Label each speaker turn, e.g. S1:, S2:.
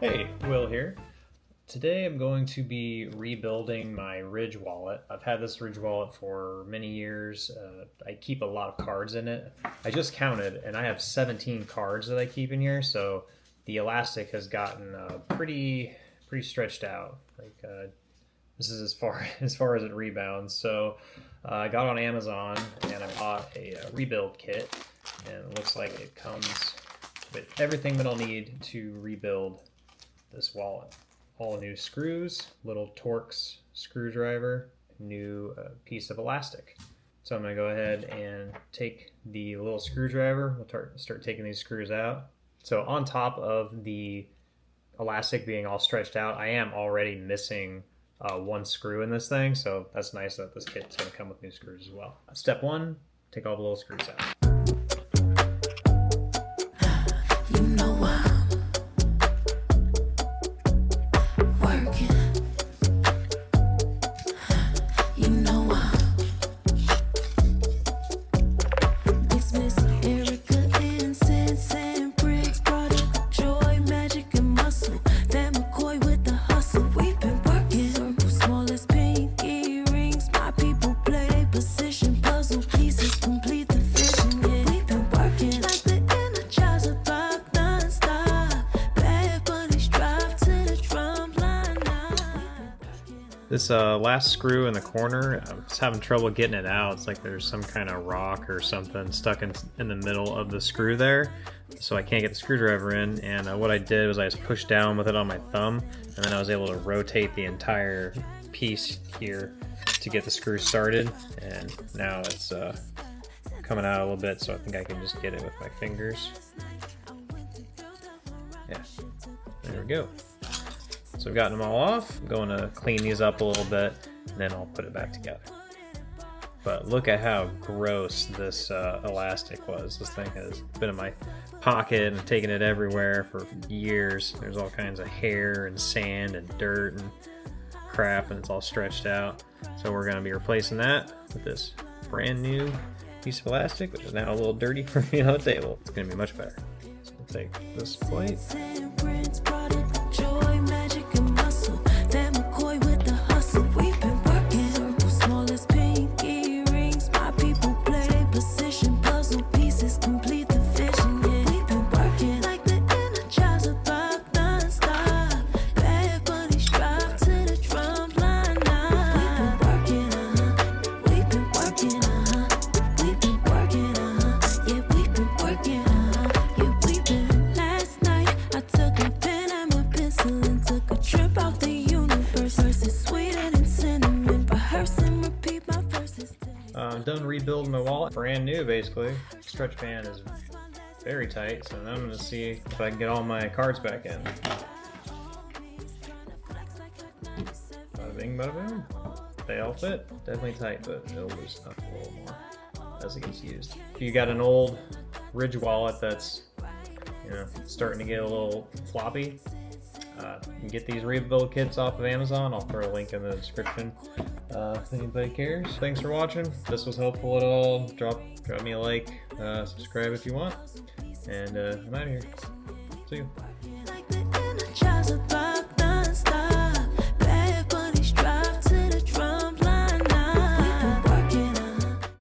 S1: Hey, Will here. Today I'm going to be rebuilding my Ridge wallet. I've had this Ridge wallet for many years. I keep a lot of cards in it. I just counted and I have 17 cards that I keep in here, so the elastic has gotten pretty stretched out. This is as far as it rebounds. So I got on Amazon and I bought a rebuild kit, and it looks like it comes with everything that I'll need to rebuild this wallet. All new screws, little Torx screwdriver, new piece of elastic. So I'm going to go ahead and take the little screwdriver. We'll start taking these screws out. So on top of the elastic being all stretched out, I am already missing one screw in this thing, so that's nice that this kit's going to come with new screws as well. Step one, take all the little screws out.
S2: You know I'm working. You know I'm Mix Miss Erica Incense and Briggs product joy, magic and muscle. That McCoy with the hustle. We've been working. Circle small as pinky rings. My people play position puzzle pieces complete the vision. Yeah, we've been working like the Energizer Bunny.
S1: This last screw in the corner, I'm just having trouble getting it out. It's like there's some kind of rock or something stuck in the middle of the screw there, so I can't get the screwdriver in. And what I did was I just pushed down with it on my thumb, and then I was able to rotate the entire piece here to get the screw started. And now it's coming out a little bit, so I think I can just get it with my fingers. Yeah, there we go. So I've gotten them all off. I'm going to clean these up a little bit, and then I'll put it back together. But look at how gross this elastic was. This thing has been in my pocket and taken it everywhere for years. There's all kinds of hair and sand and dirt and crap, and it's all stretched out. So we're going to be replacing that with this brand new piece of elastic, which is now a little dirty for me on the table. It's going to be much better. So we'll take this plate. I'm done rebuilding my wallet. Brand new, basically. Stretch band is very tight, so now I'm going to see if I can get all my cards back in. Bada bing, bada boom. They all fit. Definitely tight, but it'll loosen up a little more as it gets used. If you got an old Ridge wallet that's, starting to get a little floppy, you can get these rebuild kits off of Amazon. I'll throw a link in the description if anybody cares. Thanks for watching. If this was helpful at all, drop me a like, subscribe if you want, and I'm out of here. See you.